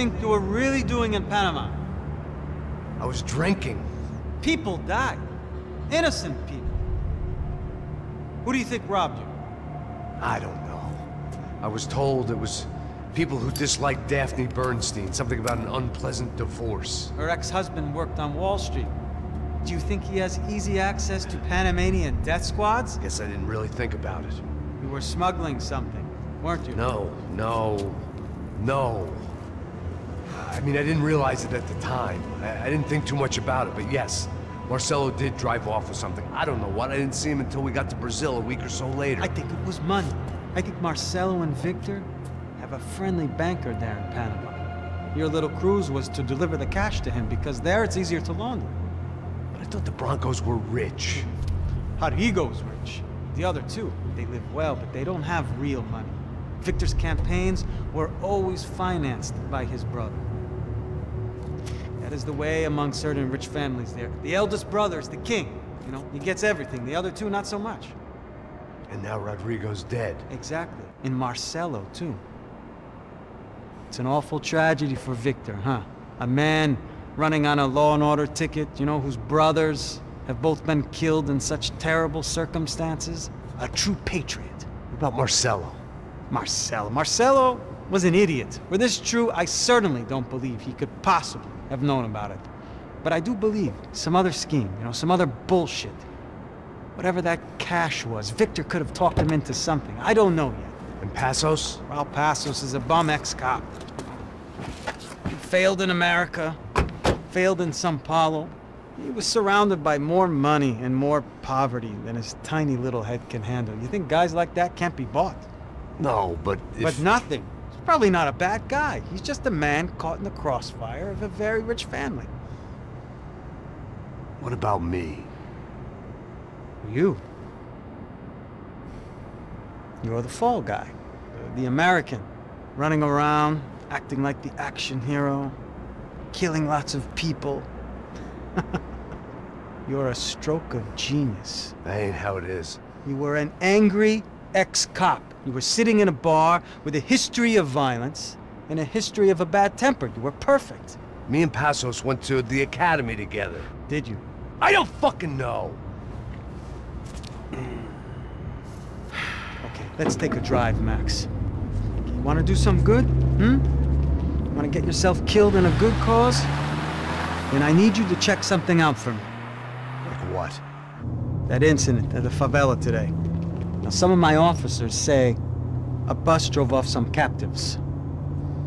think you were really doing in Panama? I was drinking. People died. Innocent people. Who do you think robbed you? I don't know. I was told it was people who disliked Daphne Bernstein, something about an unpleasant divorce. Her ex-husband worked on Wall Street. Do you think he has easy access to Panamanian death squads? Guess I didn't really think about it. You were smuggling something, weren't you? No. I mean, I didn't realize it at the time. I didn't think too much about it, but yes, Marcelo did drive off with something. I don't know what. I didn't see him until we got to Brazil a week or so later. I think it was money. I think Marcelo and Victor have a friendly banker there in Panama. Your little cruise was to deliver the cash to him because there it's easier to launder. But I thought the Broncos were rich. Rodrigo's rich. The other two, they live well, but they don't have real money. Victor's campaigns were always financed by his brother. That is the way among certain rich families there. The eldest brother is the king. You know, he gets everything. The other two, not so much. And now Rodrigo's dead. Exactly. And Marcelo, too. It's an awful tragedy for Victor, huh? A man running on a law and order ticket, you know, whose brothers have both been killed in such terrible circumstances. A true patriot. What about Marcelo? Marcelo was an idiot. Were this true, I certainly don't believe he could possibly have known about it. But I do believe some other scheme, you know, some other bullshit. Whatever that cash was, Victor could have talked him into something. I don't know yet. And Passos? Raul Passos is a bum ex-cop. He failed in America, failed in São Paulo. He was surrounded by more money and more poverty than his tiny little head can handle. You think guys like that can't be bought? No, but if... But nothing. He's probably not a bad guy. He's just a man caught in the crossfire of a very rich family. What about me? You. You're the fall guy. The American. Running around, acting like the action hero. Killing lots of people. You're a stroke of genius. That ain't how it is. You were an angry ex-cop. You were sitting in a bar with a history of violence and a history of a bad temper. You were perfect. Me and Passos went to the academy together. Did you? I don't fucking know! Okay, let's take a drive, Max. You want to do some good? Want to get yourself killed in a good cause? Then I need you to check something out for me. Like what? That incident at the favela today. Now, some of my officers say a bus drove off some captives.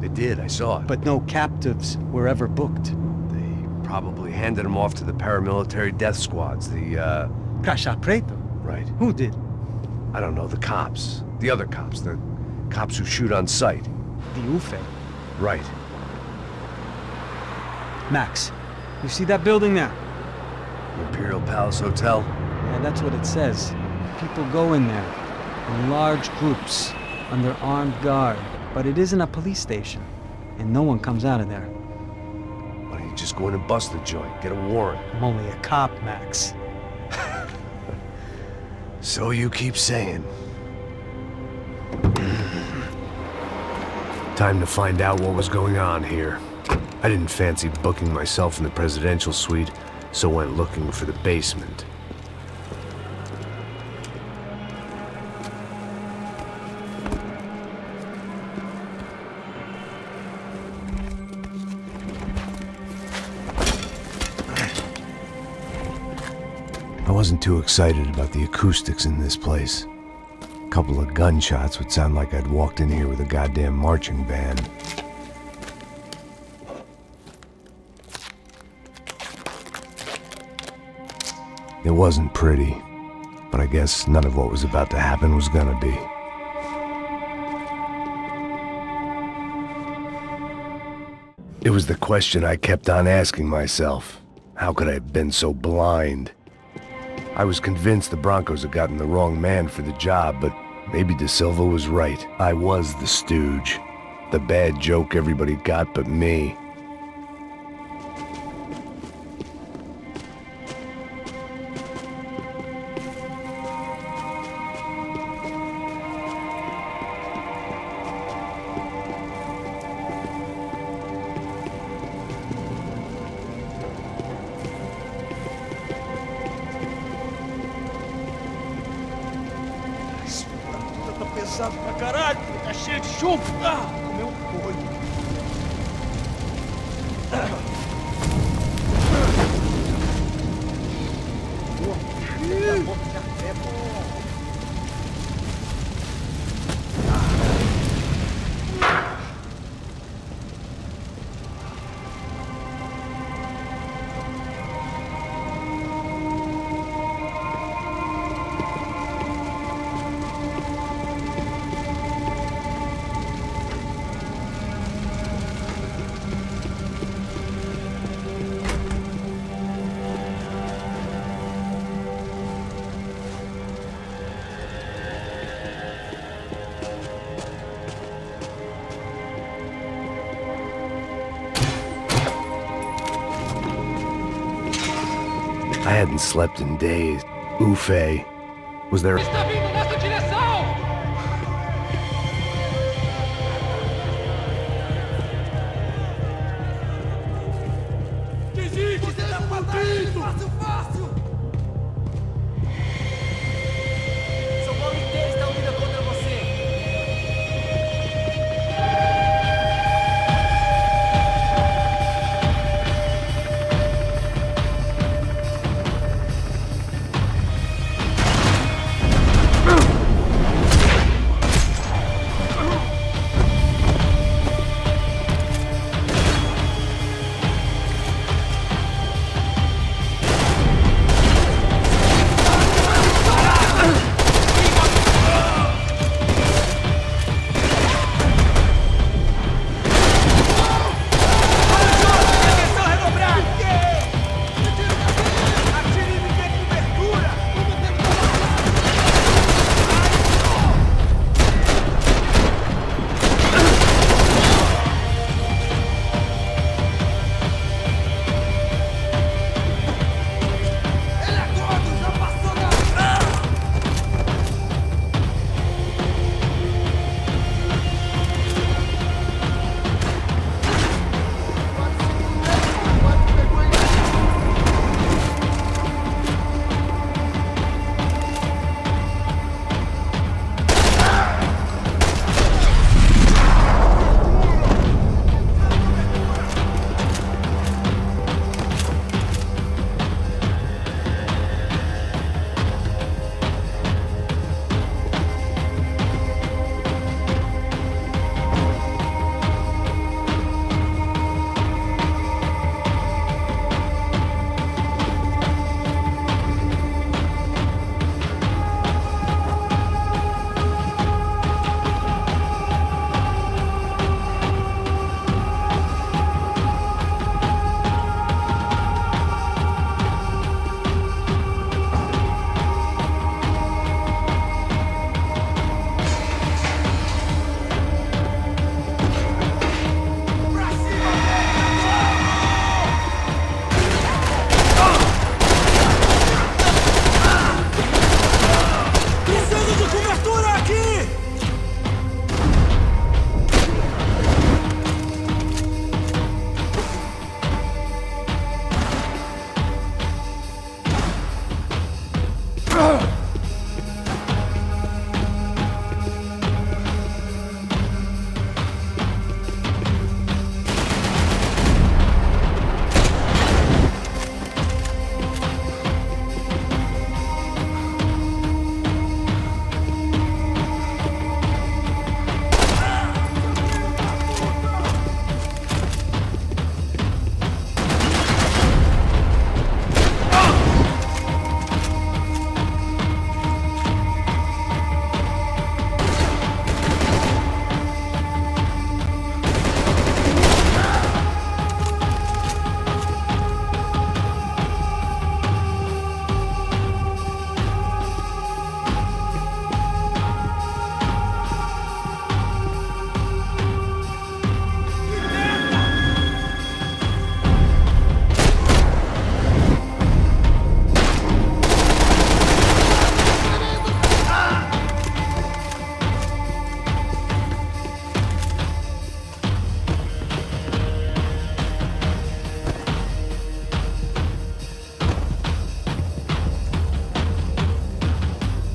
They did, I saw it. But no captives were ever booked. They probably handed them off to the paramilitary death squads, the, Caixa Preto? Right. Who did? I don't know, the cops. The other cops, the cops who shoot on sight. The UFE. Right. Max, you see that building there? Imperial Palace Hotel? Yeah, that's what it says. People go in there, in large groups, under armed guard. But it isn't a police station, and no one comes out of there. Why don't you just go in and bust the joint, get a warrant? I'm only a cop, Max. So you keep saying. Time to find out what was going on here. I didn't fancy booking myself in the presidential suite, so went looking for the basement. I wasn't too excited about the acoustics in this place. A couple of gunshots would sound like I'd walked in here with a goddamn marching band. It wasn't pretty, but I guess none of what was about to happen was gonna be. It was the question I kept on asking myself. How could I have been so blind? I was convinced the Broncos had gotten the wrong man for the job, but maybe De Silva was right. I was the stooge. The bad joke everybody got but me. cansado pra caralho, tá cheio de chuva. Comeu um polho. I hadn't slept in days. Ufe. Was there... Está vindo nessa direção! Desiste! Você tá fudido! Fácil, fácil! São Paulo inteiro está unida contra você!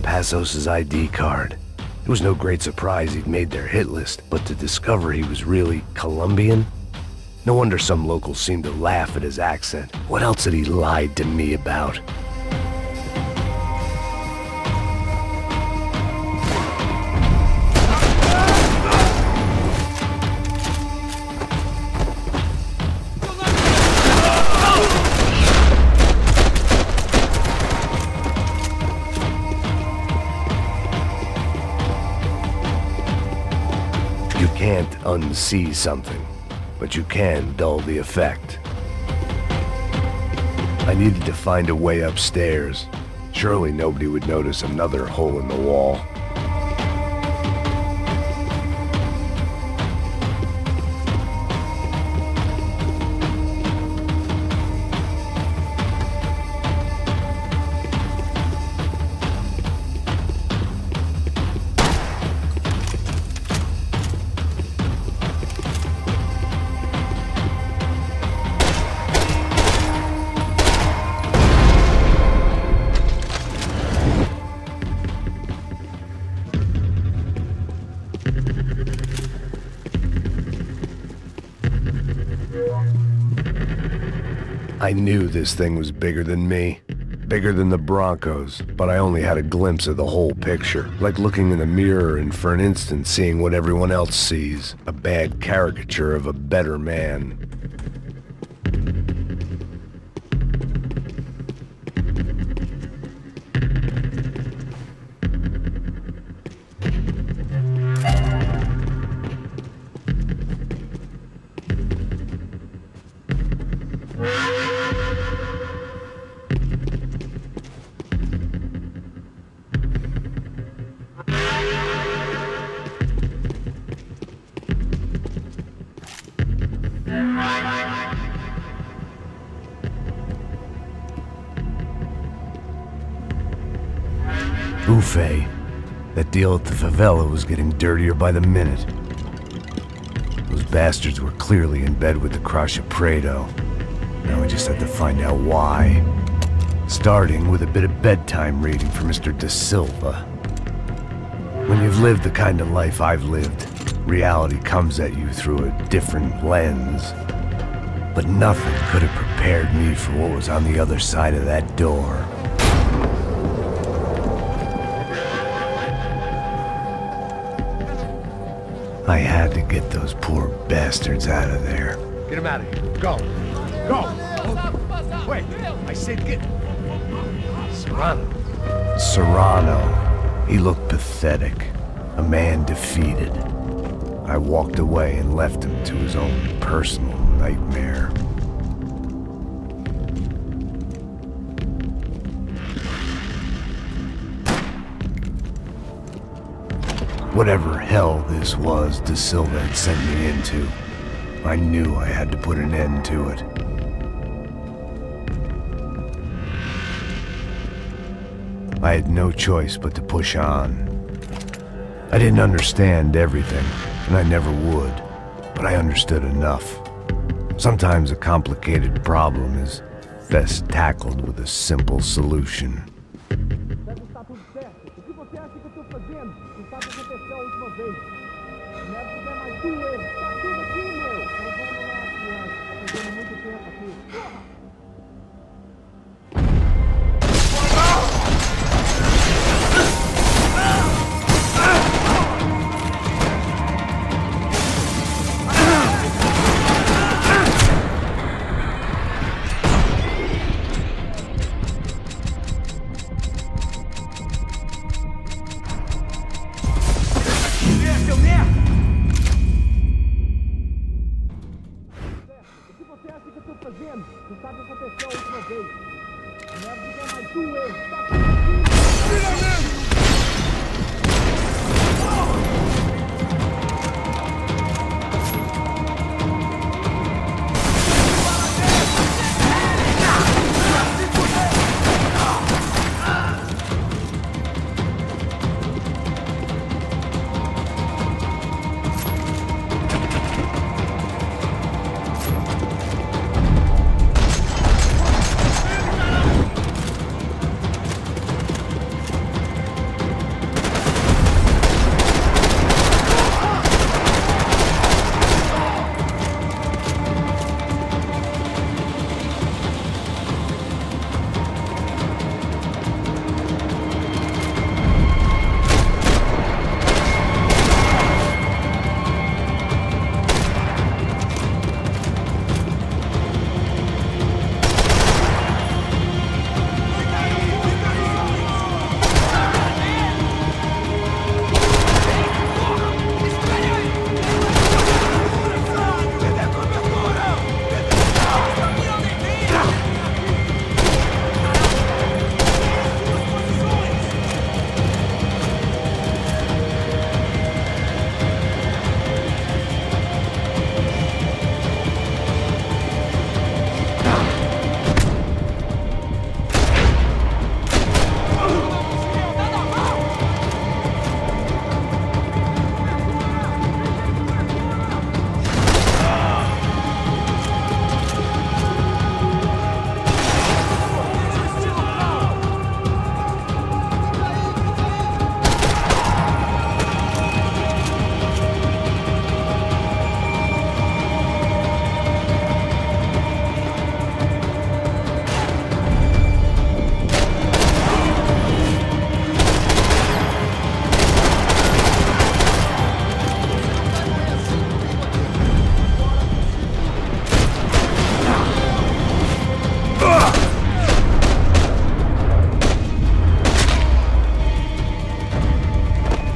Passos's ID card. It was no great surprise he'd made their hit list, but to discover he was really Colombian? No wonder some locals seemed to laugh at his accent. What else had he lied to me about? You can't unsee something, but you can dull the effect. I needed to find a way upstairs. Surely nobody would notice another hole in the wall. I knew this thing was bigger than me, bigger than the Broncos, but I only had a glimpse of the whole picture, like looking in a mirror and for an instant seeing what everyone else sees, a bad caricature of a better man. Buffet. That deal at the favela was getting dirtier by the minute. Those bastards were clearly in bed with the Crusher Prado. Now we just had to find out why. Starting with a bit of bedtime reading for Mr. Da Silva. When you've lived the kind of life I've lived, reality comes at you through a different lens. But nothing could have prepared me for what was on the other side of that door. I had to get those poor bastards out of there. Get him out of here. Go. Go. Wait. I said get... Serrano. Serrano. He looked pathetic. A man defeated. I walked away and left him to his own personal nightmare. Whatever hell this was Da Silva had sent me into, I knew I had to put an end to it. I had no choice but to push on. I didn't understand everything, and I never would, but I understood enough. Sometimes a complicated problem is best tackled with a simple solution.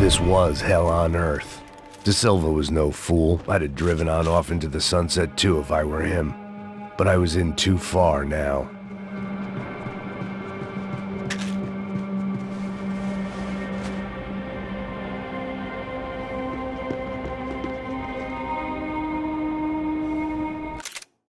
This was hell on earth. De Silva was no fool. I'd have driven on off into the sunset too if I were him. But I was in too far now.